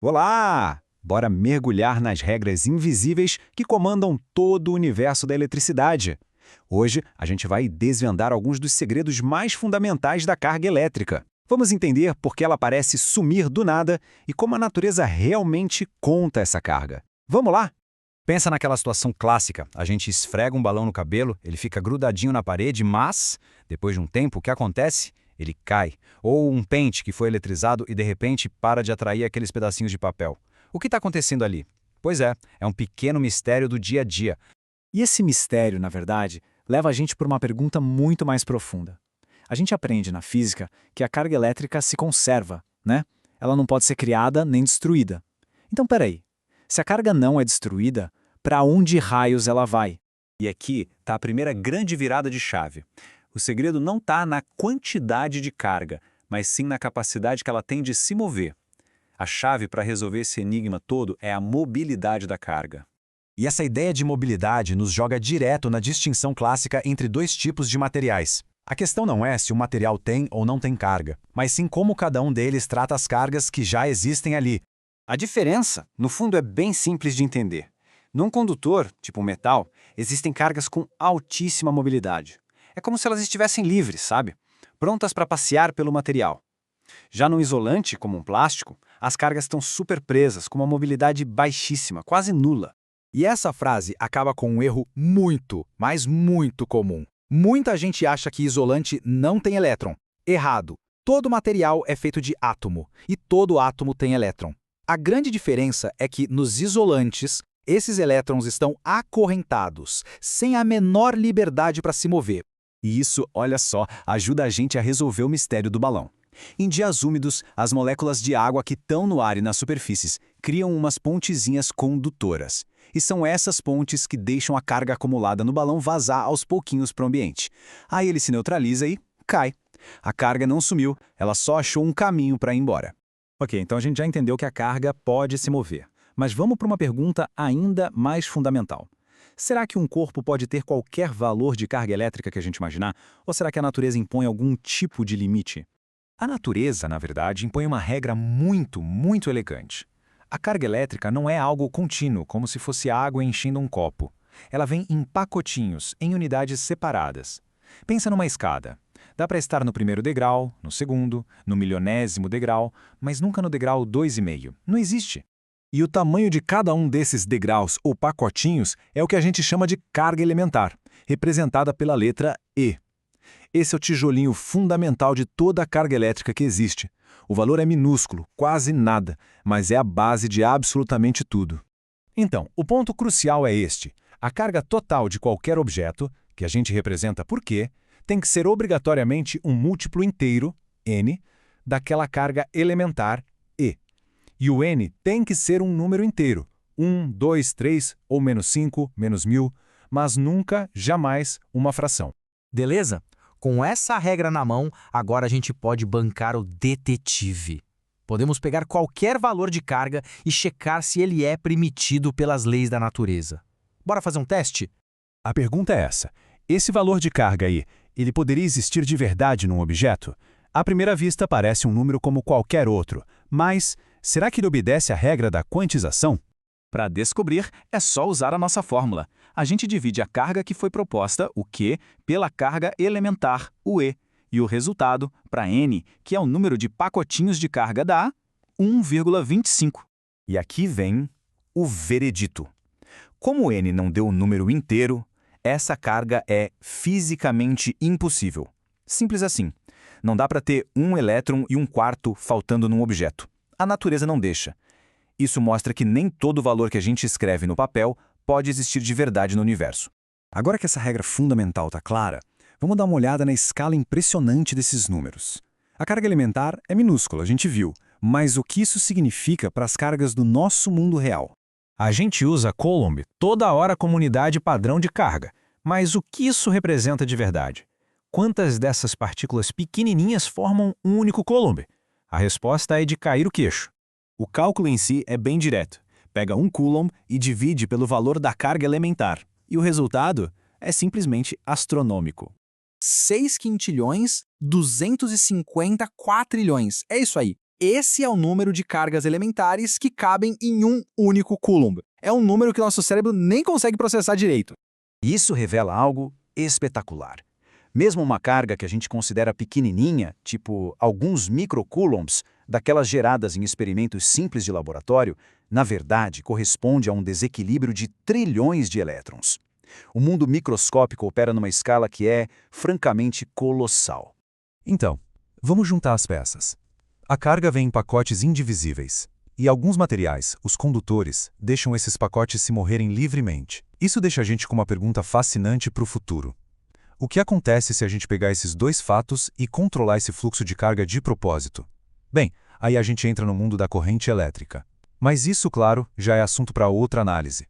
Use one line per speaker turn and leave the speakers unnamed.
Olá! Bora mergulhar nas regras invisíveis que comandam todo o universo da eletricidade. Hoje, a gente vai desvendar alguns dos segredos mais fundamentais da carga elétrica. Vamos entender por que ela parece sumir do nada e como a natureza realmente conta essa carga. Vamos lá?
Pensa naquela situação clássica. A gente esfrega um balão no cabelo, ele fica grudadinho na parede, mas, depois de um tempo, o que acontece? Ele cai. Ou um pente que foi eletrizado e, de repente, para de atrair aqueles pedacinhos de papel. O que está acontecendo ali? Pois é um pequeno mistério do dia a dia.
E esse mistério, na verdade, leva a gente por uma pergunta muito mais profunda. A gente aprende na física que a carga elétrica se conserva, né? Ela não pode ser criada nem destruída. Então, peraí. Se a carga não é destruída, para onde raios ela vai?
E aqui está a primeira grande virada de chave. O segredo não está na quantidade de carga, mas sim na capacidade que ela tem de se mover. A chave para resolver esse enigma todo é a mobilidade da carga.
E essa ideia de mobilidade nos joga direto na distinção clássica entre dois tipos de materiais. A questão não é se o material tem ou não tem carga, mas sim como cada um deles trata as cargas que já existem ali.
A diferença, no fundo, é bem simples de entender. Num condutor, tipo um metal, existem cargas com altíssima mobilidade. É como se elas estivessem livres, sabe? Prontas para passear pelo material. Já num isolante, como um plástico, as cargas estão super presas, com uma mobilidade baixíssima, quase nula.
E essa frase acaba com um erro muito, mas muito comum. Muita gente acha que isolante não tem elétron. Errado. Todo material é feito de átomo, e todo átomo tem elétron. A grande diferença é que, nos isolantes, esses elétrons estão acorrentados, sem a menor liberdade para se mover.
E isso, olha só, ajuda a gente a resolver o mistério do balão. Em dias úmidos, as moléculas de água que estão no ar e nas superfícies criam umas pontezinhas condutoras. E são essas pontes que deixam a carga acumulada no balão vazar aos pouquinhos para o ambiente. Aí ele se neutraliza e cai. A carga não sumiu, ela só achou um caminho para ir embora.
Ok, então a gente já entendeu que a carga pode se mover. Mas vamos para uma pergunta ainda mais fundamental. Será que um corpo pode ter qualquer valor de carga elétrica que a gente imaginar? Ou será que a natureza impõe algum tipo de limite?
A natureza, na verdade, impõe uma regra muito elegante. A carga elétrica não é algo contínuo, como se fosse água enchendo um copo. Ela vem em pacotinhos, em unidades separadas. Pensa numa escada. Dá para estar no primeiro degrau, no segundo, no milionésimo degrau, mas nunca no degrau 2,5. Não existe. E o tamanho de cada um desses degraus ou pacotinhos é o que a gente chama de carga elementar, representada pela letra E. Esse é o tijolinho fundamental de toda a carga elétrica que existe. O valor é minúsculo, quase nada, mas é a base de absolutamente tudo. Então, o ponto crucial é este. A carga total de qualquer objeto, que a gente representa por Q, tem que ser obrigatoriamente um múltiplo inteiro, N, daquela carga elementar, E. E o N tem que ser um número inteiro, 1, 2, 3 ou menos 5, menos 1000, mas nunca, jamais, uma fração.
Beleza? Com essa regra na mão, agora a gente pode bancar o detetive. Podemos pegar qualquer valor de carga e checar se ele é permitido pelas leis da natureza. Bora fazer um teste?
A pergunta é essa. Esse valor de carga aí, ele poderia existir de verdade num objeto? À primeira vista parece um número como qualquer outro, mas será que ele obedece à regra da quantização? Para descobrir, é só usar a nossa fórmula. A gente divide a carga que foi proposta, o Q, pela carga elementar, o E, e o resultado, para N, que é o número de pacotinhos de carga, dá 1,25. E aqui vem o veredito. Como N não deu o número inteiro, essa carga é fisicamente impossível. Simples assim. Não dá para ter um elétron e um quarto faltando num objeto. A natureza não deixa. Isso mostra que nem todo valor que a gente escreve no papel pode existir de verdade no universo. Agora que essa regra fundamental está clara, vamos dar uma olhada na escala impressionante desses números. A carga elementar é minúscula, a gente viu, mas o que isso significa para as cargas do nosso mundo real? A gente usa Coulomb toda hora como unidade padrão de carga, mas o que isso representa de verdade? Quantas dessas partículas pequenininhas formam um único Coulomb? A resposta é de cair o queixo. O cálculo em si é bem direto. Pega um Coulomb e divide pelo valor da carga elementar. E o resultado é simplesmente astronômico.
6 quintilhões, 250 quatrilhões. É isso aí.
Esse é o número de cargas elementares que cabem em um único Coulomb. É um número que nosso cérebro nem consegue processar direito.
Isso revela algo espetacular. Mesmo uma carga que a gente considera pequenininha, tipo alguns microcoulombs, daquelas geradas em experimentos simples de laboratório, na verdade corresponde a um desequilíbrio de trilhões de elétrons. O mundo microscópico opera numa escala que é, francamente, colossal. Então, vamos juntar as peças. A carga vem em pacotes indivisíveis. E alguns materiais, os condutores, deixam esses pacotes se moverem livremente. Isso deixa a gente com uma pergunta fascinante para o futuro. O que acontece se a gente pegar esses dois fatos e controlar esse fluxo de carga de propósito? Bem, aí a gente entra no mundo da corrente elétrica. Mas isso, claro, já é assunto para outra análise.